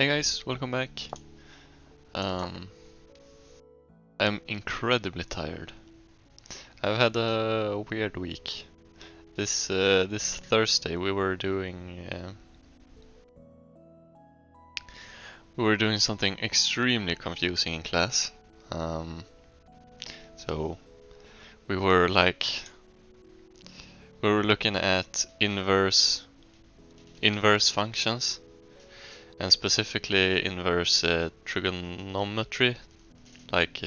Hey guys, welcome back. I'm incredibly tired. I've had a weird week. This Thursday we were doing something extremely confusing in class. Um, so we were like we were looking at inverse functions, and specifically inverse trigonometry, like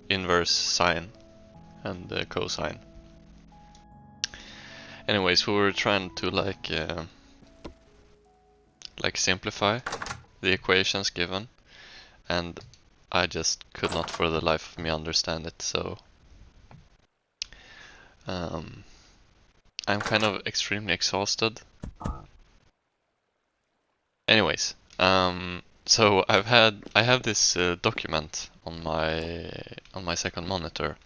inverse sine and cosine. Anyways, we were trying to like simplify the equations given, and I just could not for the life of me understand it. So I'm kind of extremely exhausted. Anyways, so I have this document on my second monitor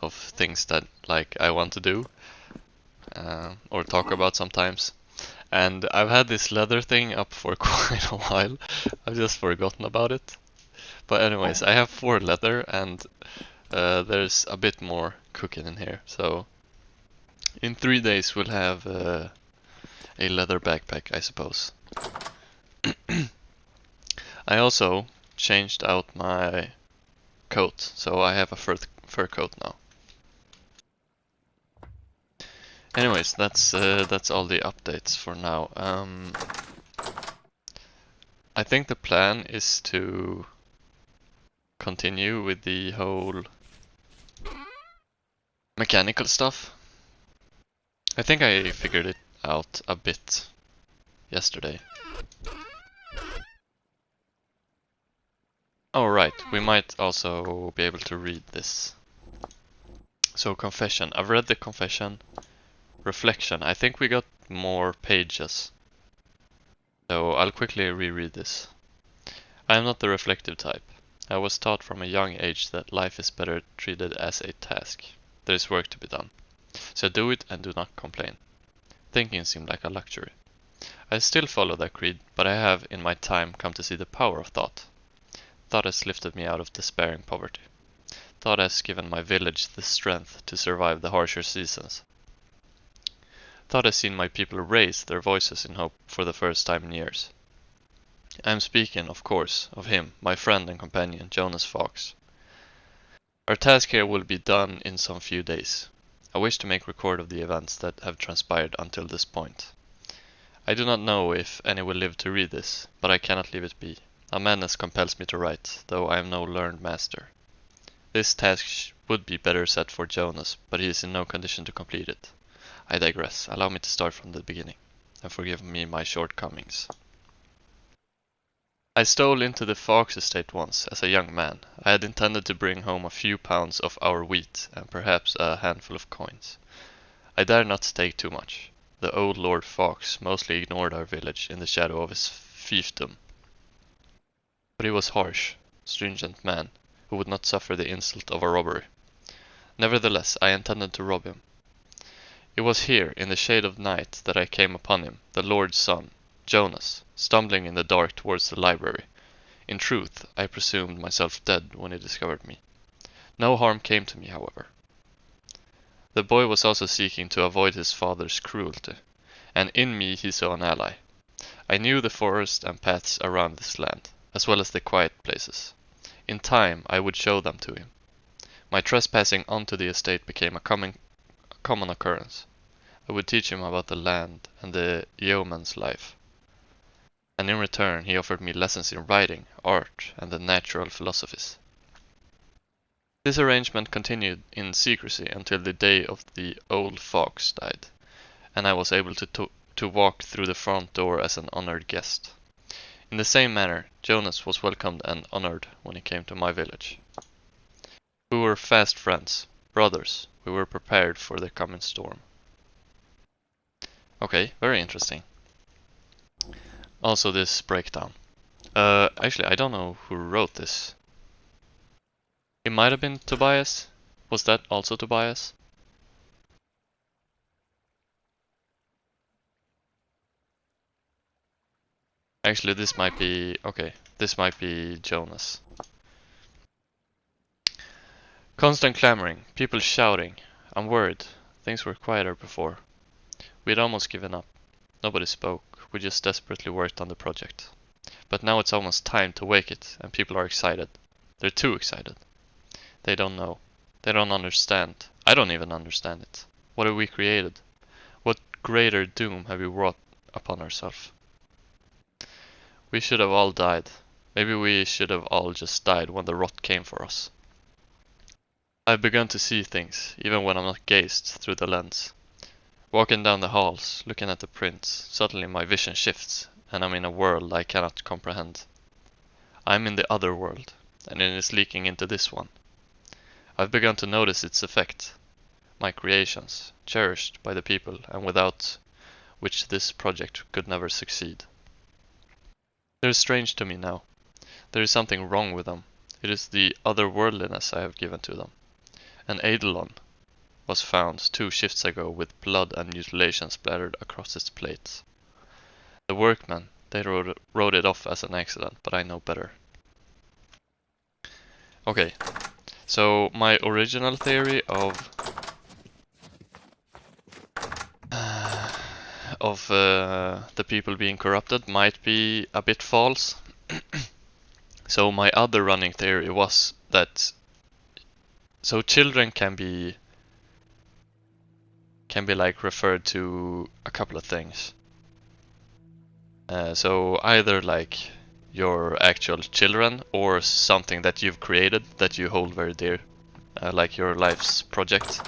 of things that like I want to do or talk about sometimes. And I've had this leather thing up for quite a while. I've just forgotten about it. But anyways, I have 4 leather, and there's a bit more cooking in here. So in 3 days we'll have a leather backpack, I suppose. I also changed out my coat, so I have a fur coat now. Anyways, that's all the updates for now. I think the plan is to continue with the whole mechanical stuff. I think I figured it out a bit yesterday. Oh right, we might also be able to read this. So confession, I've read the confession. Reflection, I think we got more pages. So I'll quickly reread this. I am not the reflective type. I was taught from a young age that life is better treated as a task. There is work to be done. So do it and do not complain. Thinking seemed like a luxury. I still follow that creed, but I have in my time come to see the power of thought. Thought has lifted me out of despairing poverty. Thought has given my village the strength to survive the harsher seasons. Thought has seen my people raise their voices in hope for the first time in years. I am speaking, of course, of him, my friend and companion, Jonas Fox. Our task here will be done in some few days. I wish to make record of the events that have transpired until this point. I do not know if any will live to read this, but I cannot leave it be. A madness compels me to write, though I am no learned master. This task would be better set for Jonas, but he is in no condition to complete it. I digress. Allow me to start from the beginning, and forgive me my shortcomings. I stole into the Fox estate once, as a young man. I had intended to bring home a few pounds of our wheat, and perhaps a handful of coins. I dared not stake too much. The old Lord Fox mostly ignored our village in the shadow of his fiefdom. But he was harsh, stringent man, who would not suffer the insult of a robbery. Nevertheless, I intended to rob him. It was here, in the shade of night, that I came upon him, the Lord's son, Jonas, stumbling in the dark towards the library. In truth, I presumed myself dead when he discovered me. No harm came to me, however. The boy was also seeking to avoid his father's cruelty, and in me he saw an ally. I knew the forest and paths around this land, as well as the quiet places. In time, I would show them to him. My trespassing onto the estate became a common occurrence. I would teach him about the land and the yeoman's life. And in return, he offered me lessons in writing, art, and the natural philosophies. This arrangement continued in secrecy until the day of the old Fox died, and I was able to walk through the front door as an honored guest. In the same manner, Jonas was welcomed and honored when he came to my village. We were fast friends, brothers. We were prepared for the coming storm. Okay, very interesting. Also this breakdown. Actually, I don't know who wrote this. It might have been Tobias. Was that also Tobias? Actually, this might be... Okay, this might be Jonas. Constant clamoring, people shouting. I'm worried. Things were quieter before. We'd almost given up. Nobody spoke. We just desperately worked on the project. But now it's almost time to wake it, and people are excited. They're too excited. They don't know. They don't understand. I don't even understand it. What have we created? What greater doom have we wrought upon ourselves? We should have all died. Maybe we should have all just died when the rot came for us. I've begun to see things, even when I'm not gazed through the lens. Walking down the halls, looking at the prints, suddenly my vision shifts, and I'm in a world I cannot comprehend. I'm in the other world, and it is leaking into this one. I've begun to notice its effect. My creations, cherished by the people and without which this project could never succeed. They're strange to me now. There is something wrong with them. It is the otherworldliness I have given to them. An eidolon was found 2 shifts ago with blood and mutilation splattered across its plates. The workmen, they wrote it off as an accident, but I know better. Okay, so my original theory of the people being corrupted might be a bit false. So my other running theory was that so children can be like referred to a couple of things. So either like your actual children or something that you've created that you hold very dear, like your life's project.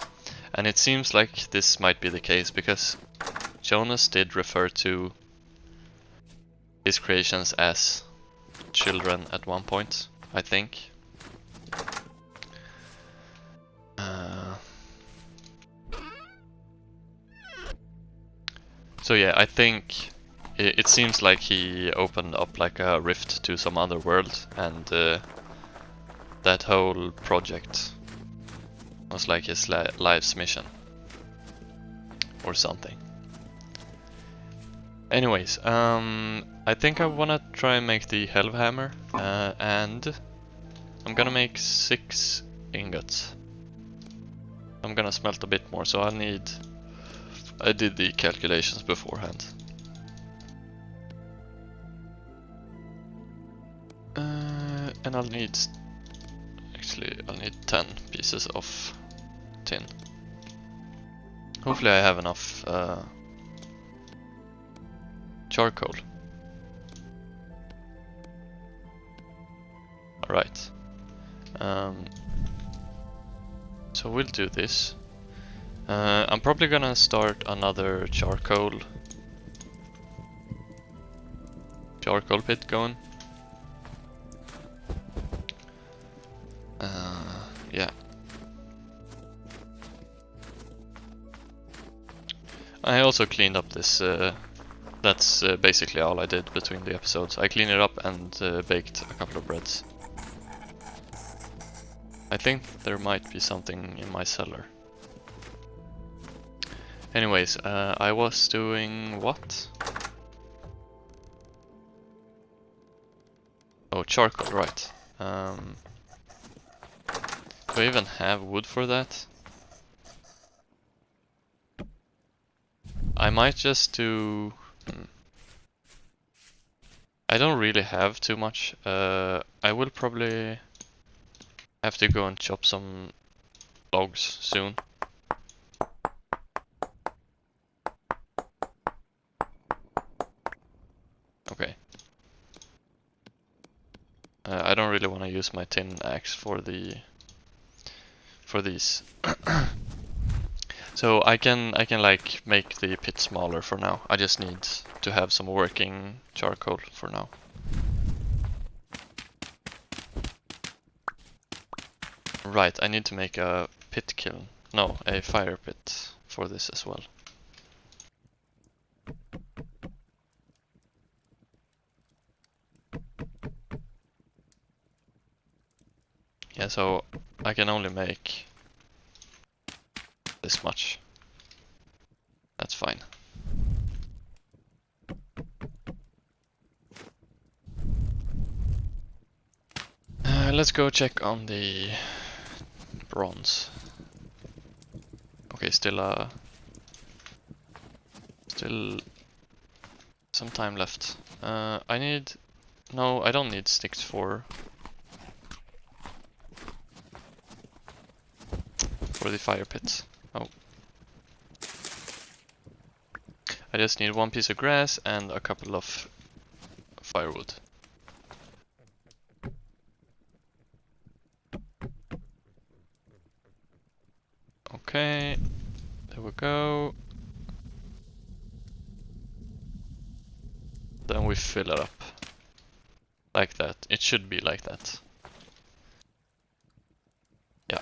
And it seems like this might be the case because Jonas did refer to his creations as children at one point, I think. So yeah, I think it seems like he opened up like a rift to some other world, and that whole project was like his life's mission or something. Anyways, I think I wanna try and make the Helve hammer, and I'm gonna make 6 ingots. I'm gonna smelt a bit more, so I did the calculations beforehand. And I'll need 10 pieces of tin. Hopefully I have enough charcoal. Alright. So we'll do this. I'm probably gonna start another charcoal pit going. Yeah. I also cleaned up this, that's basically all I did between the episodes. I cleaned it up and baked a couple of breads. I think there might be something in my cellar. Anyways, I was doing what? Oh, charcoal, right. Do I even have wood for that? I might just do... I don't really have too much. I will probably have to go and chop some logs soon. Okay. I don't really want to use my tin axe for these. So I can like make the pit smaller for now. I just need to have some working charcoal for now. Right, I need to make a pit kiln. No, a fire pit for this as well. Yeah, so I can only make this much. That's fine. Let's go check on the bronze. Okay, still some time left. I need... No, I don't need sticks for the fire pit. Oh. I just need one piece of grass and a couple of firewood. Okay, there we go. Then we fill it up. Like that. It should be like that. Yeah.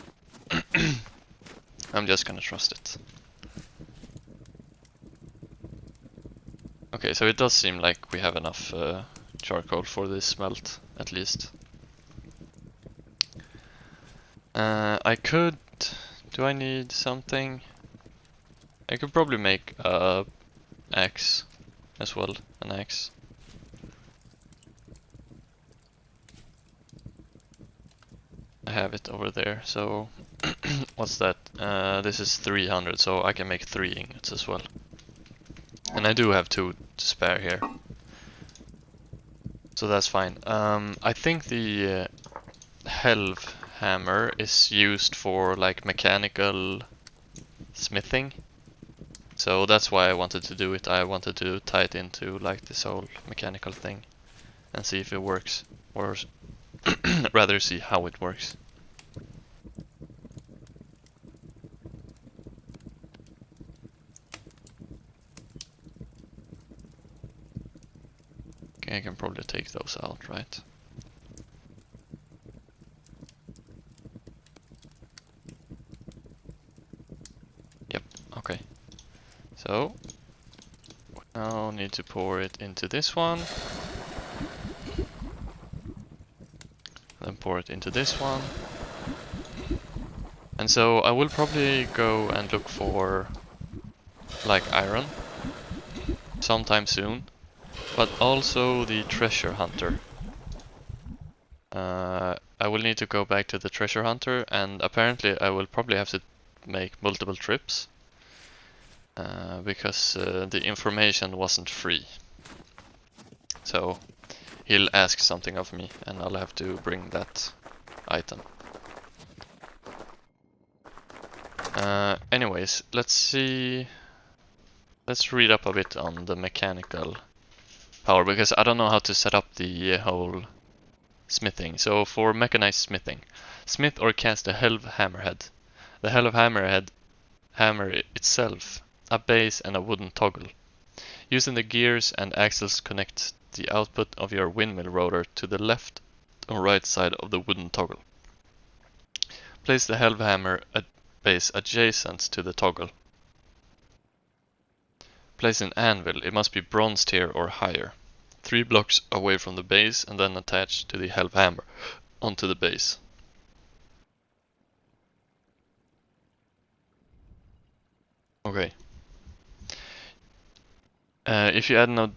I'm just gonna trust it. Okay, so it does seem like we have enough charcoal for this smelt, at least. I could... Do I need something? I could probably make a axe as well, an axe. I have it over there, so what's that? This is 300, so I can make 3 ingots as well. And I do have 2 to spare here. So that's fine. I think the Helve hammer is used for like mechanical smithing. So that's why I wanted to do it. I wanted to tie it into like this whole mechanical thing and see if it works, or rather see how it works. Okay, I can probably take those out, right? Yep, okay. So, now need to pour it into this one. Then pour it into this one. And so I will probably go and look for like iron sometime soon, but also the treasure hunter. I will need to go back to the treasure hunter, and apparently I will probably have to make multiple trips because the information wasn't free. So he'll ask something of me and I'll have to bring that item. Anyways, let's see. Let's read up a bit on the mechanical power, because I don't know how to set up the whole smithing. So for mechanized smithing, smith or cast a Helve hammerhead. The Helve hammer itself, a base and a wooden toggle. Using the gears and axles, connect the output of your windmill rotor to the left or right side of the wooden toggle. Place the Helve hammer base adjacent to the toggle. Place an anvil, it must be bronze tier or higher, 3 blocks away from the base, and then attach to the Helve hammer onto the base. Okay. If you add an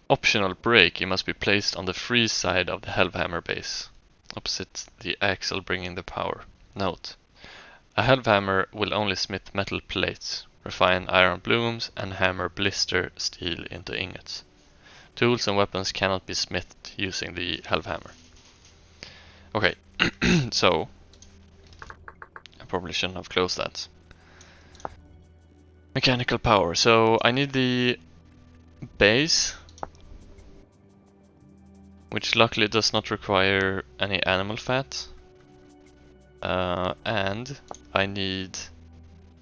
optional brake, it must be placed on the free side of the Helve hammer base, opposite the axle bringing the power. Note: a Helve hammer will only smith metal plates, refine iron blooms, and hammer blister steel into ingots. Tools and weapons cannot be smithed using the Helve hammer. Okay, so I probably shouldn't have closed that. Mechanical power. So I need the base, which luckily does not require any animal fat. And I need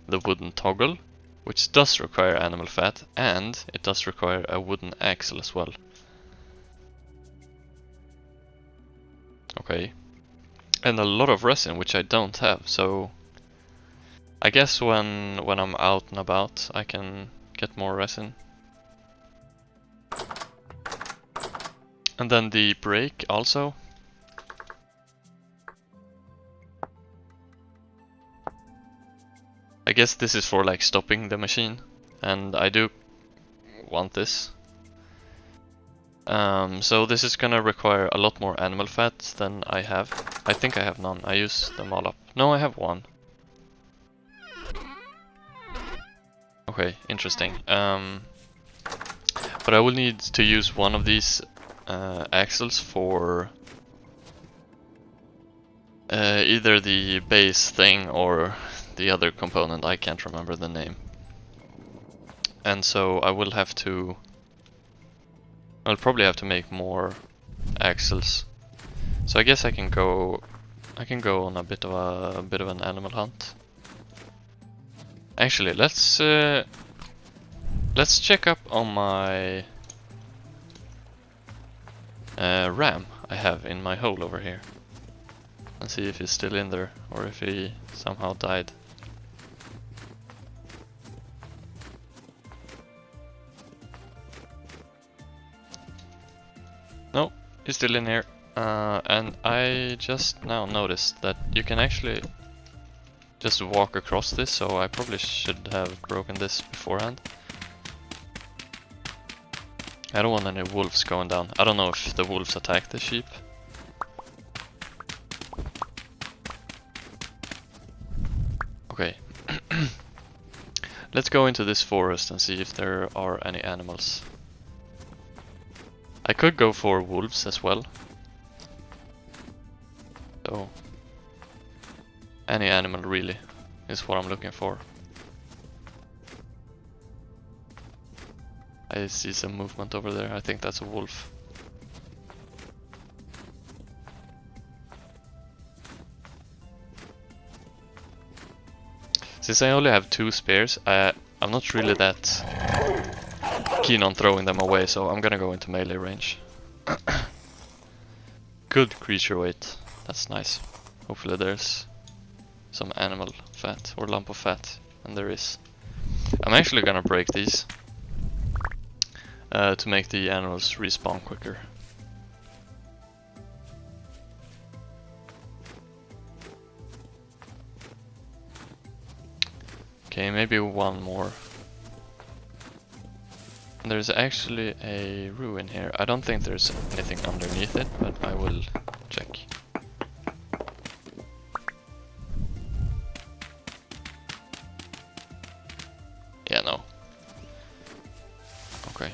the wooden toggle, which does require animal fat, and it does require a wooden axle as well. Okay. And a lot of resin, which I don't have, so I guess when I'm out and about I can get more resin. And then the brake also. I guess this is for like stopping the machine, and I do want this. So this is gonna require a lot more animal fat than I have. I think I have none. I use them all up. No, I have one. Okay, interesting. But I will need to use one of these axles for either the base thing or the other component. I can't remember the name. And so I will have to... I'll probably have to make more axles. So I guess I can go on a bit of an animal hunt. Actually, let's check up on my ram I have in my hole over here and see if he's still in there or if he somehow died. No, he's still in here. And I just now noticed that you can actually just walk across this, so I probably should have broken this beforehand. I don't want any wolves going down. I don't know if the wolves attack the sheep. Okay. Let's go into this forest and see if there are any animals. I could go for wolves as well. So, any animal really is what I'm looking for. I see some movement over there. I think that's a wolf. Since I only have 2 spears, I'm not really that keen on throwing them away, so I'm gonna go into melee range. Good creature weight. That's nice. Hopefully there's some animal fat or lump of fat, and there is. I'm actually gonna break these to make the animals respawn quicker. Okay, maybe one more. There's actually a ruin here. I don't think there's anything underneath it, but I will check. Yeah, no. Okay.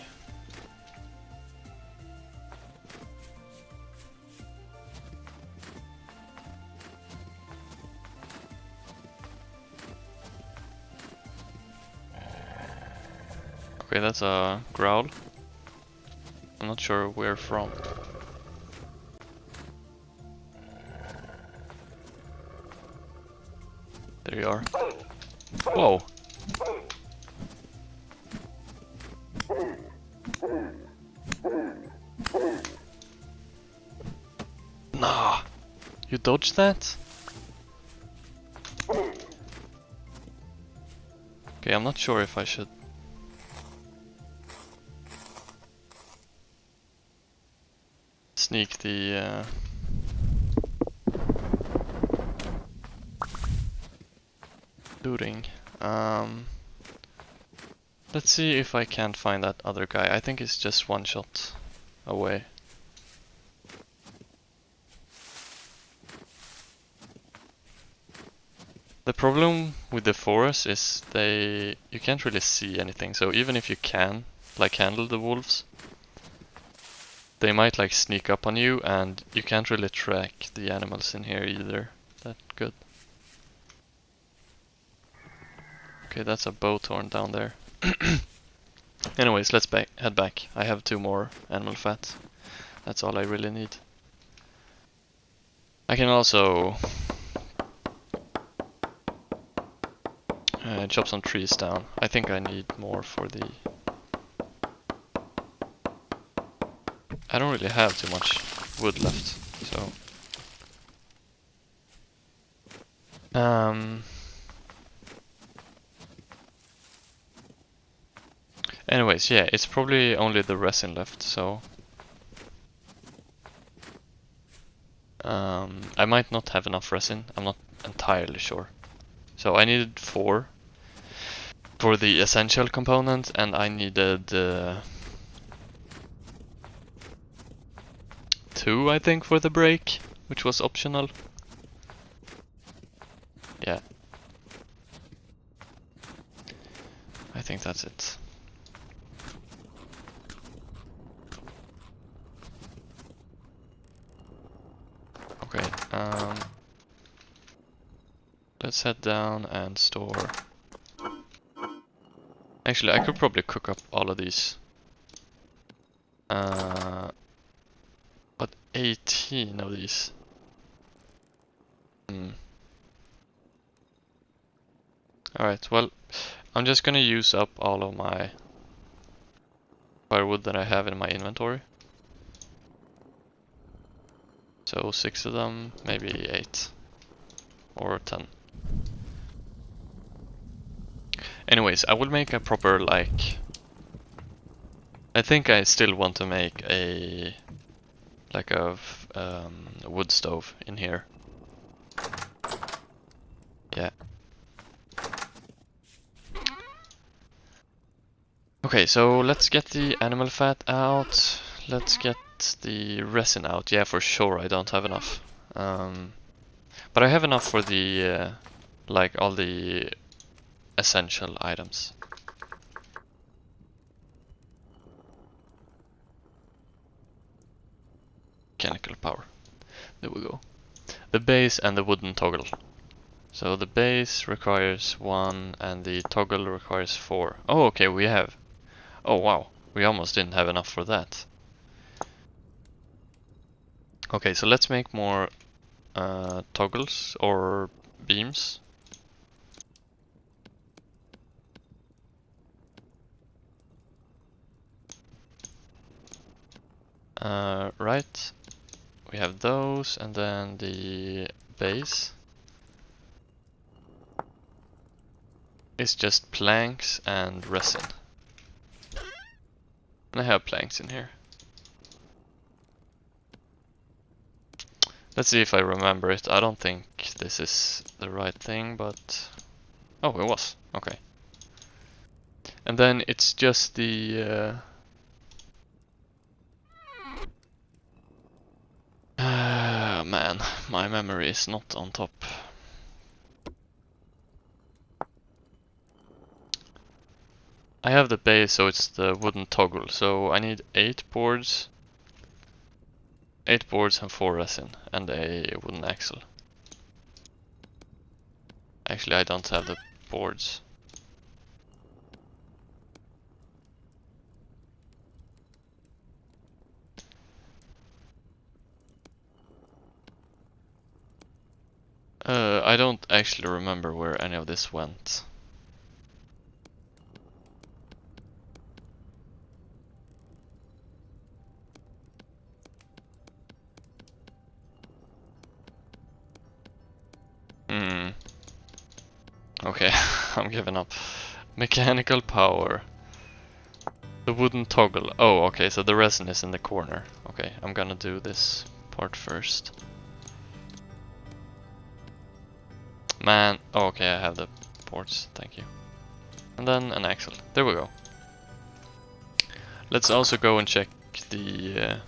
Okay, that's a growl. I'm not sure where from. There you are. Whoa! Nah! You dodged that? Okay, I'm not sure if I should... sneak the looting. Let's see if I can't find that other guy. I think he's just one shot away. The problem with the forest is you can't really see anything. So even if you can like handle the wolves, they might like sneak up on you, and you can't really track the animals in here either that good. Okay, that's a bow torn down there. Anyways, let's head back. I have 2 more animal fat. That's all I really need. I can also chop some trees down. I think I need more for the... I don't really have too much wood left, so... Anyways, yeah, it's probably only the resin left, so... I might not have enough resin, I'm not entirely sure. So I needed 4 for the essential component, and I needed 2, I think, for the brake, which was optional. Yeah. I think that's it. Okay, let's head down and store. Actually, I could probably cook up all of these. But 18 of these. Alright, well, I'm just gonna use up all of my firewood that I have in my inventory. So 6 of them, maybe 8 or 10. Anyways, I will make a proper, like, I think I still want to make a wood stove in here. Yeah. Okay, so let's get the animal fat out. Let's get the resin out. Yeah, for sure I don't have enough. But I have enough for the like all the essential items. Mechanical power. There we go. The base and the wooden toggle. So the base requires 1 and the toggle requires 4. Oh, okay, we have. Oh, wow. We almost didn't have enough for that. Okay, so let's make more toggles or beams. Right. We have those, and then the base is just planks and resin. And I have planks in here. Let's see if I remember it. I don't think this is the right thing, but... Oh, it was. Okay. And then it's just the... man, my memory is not on top. I have the base, so it's the wooden toggle. So I need 8 boards. 8 boards and 4 resin, and a wooden axle. Actually, I don't have the boards. I don't actually remember where any of this went. Okay, I'm giving up. Mechanical power. The wooden toggle. Oh, okay, so the resin is in the corner. Okay, I'm gonna do this part first. Man, oh, okay, I have the ports, thank you. And then an axle. There we go. Let's also go and check the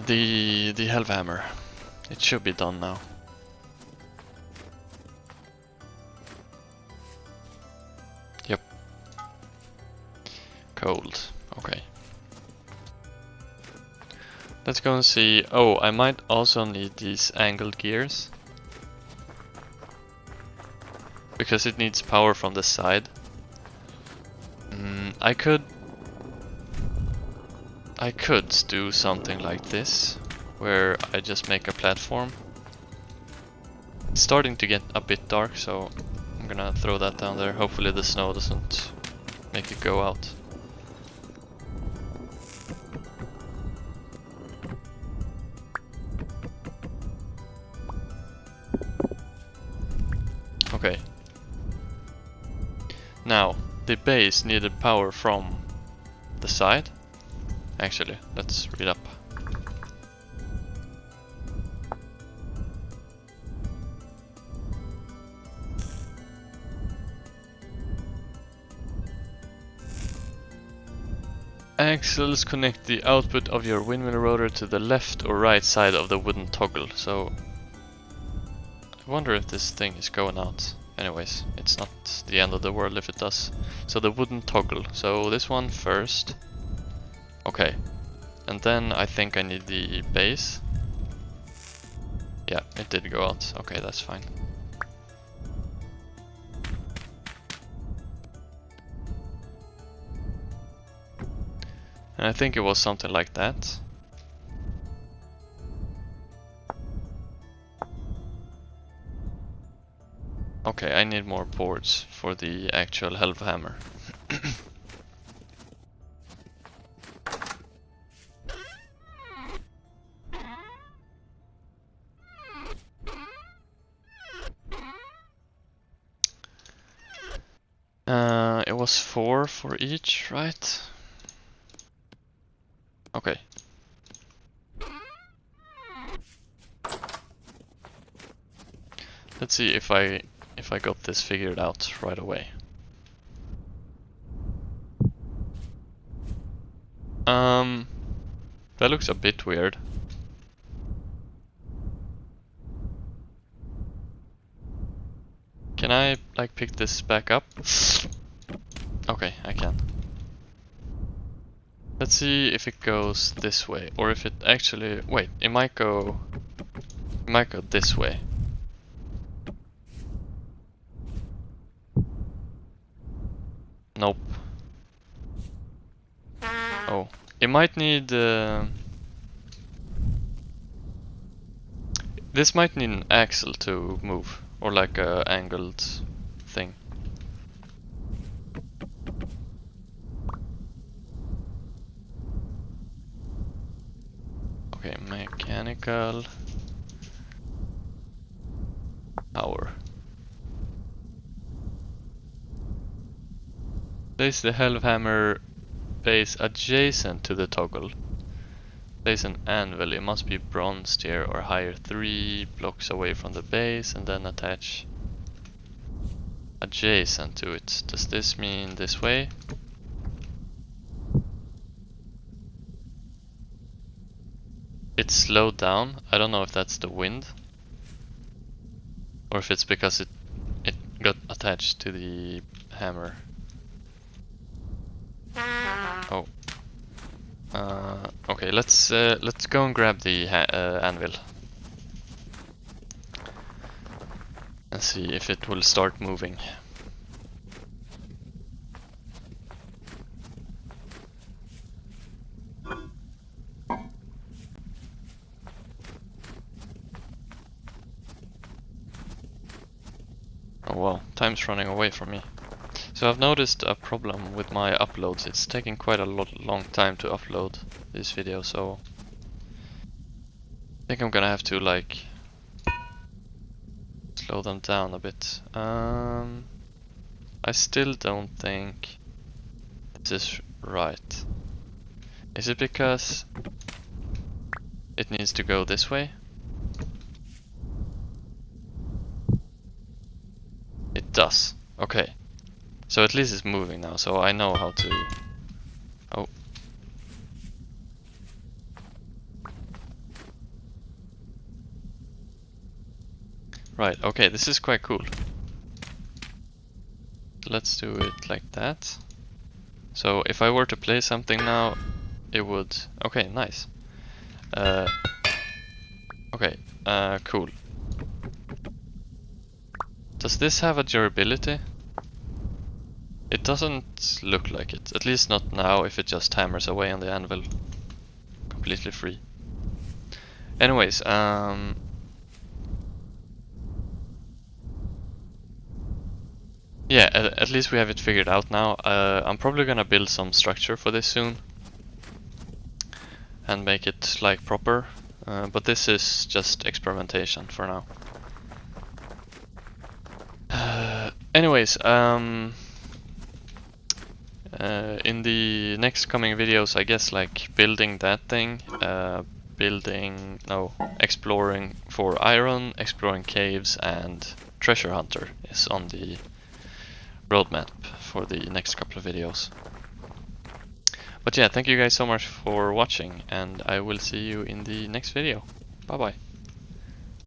the Helve hammer. It should be done now. Yep. Cold. Okay. Let's go and see. Oh, I might also need these angled gears. Because it needs power from the side. I could do something like this, where I just make a platform. It's starting to get a bit dark, so I'm gonna throw that down there. Hopefully the snow doesn't make it go out. Okay. Now, the base needed power from the side. Actually, let's read up. axles connect the output of your windmill rotor to the left or right side of the wooden toggle. So I wonder if this thing is going out. Anyways, it's not the end of the world if it does. So the wooden toggle. So this one first. Okay. And then I think I need the base. Yeah, it did go out. Okay, that's fine. And I think it was something like that. Okay, I need more boards for the actual Helve hammer. It was 4 for each, right? Okay. Let's see if I got this figured out right away. That looks a bit weird. Can I like pick this back up? Okay, I can. Let's see if it goes this way, or if it actually... Wait, it might go this way. Nope. Oh, it might need... This might need an axle to move, or like a angled thing. Okay, mechanical power. Place the Helve hammer base adjacent to the toggle. Place an anvil. It must be bronzed here or higher 3 blocks away from the base, and then attach adjacent to it. Does this mean this way? It's slowed down. I don't know if that's the wind, or if it's because it got attached to the hammer. Oh. Okay, let's go and grab the anvil and see if it will start moving. Oh well, time's running away from me. So I've noticed a problem with my uploads. It's taking quite a long time to upload this video, so I think I'm gonna have to like slow them down a bit. I still don't think this is right. Is it because it needs to go this way? It does. Okay. So at least it's moving now, so I know how to... Oh. Right, okay, this is quite cool. Let's do it like that. So if I were to play something now, it would... Okay, nice. Okay, cool. Does this have a durability? It doesn't look like it, at least not now if it just hammers away on the anvil. Completely free. Anyways, yeah, at least we have it figured out now. I'm probably gonna build some structure for this soon and make it like proper, but this is just experimentation for now. Anyways, in the next coming videos, I guess like building that thing, exploring for iron, exploring caves, and treasure hunter is on the roadmap for the next couple of videos. But yeah, thank you guys so much for watching, and I will see you in the next video. Bye bye.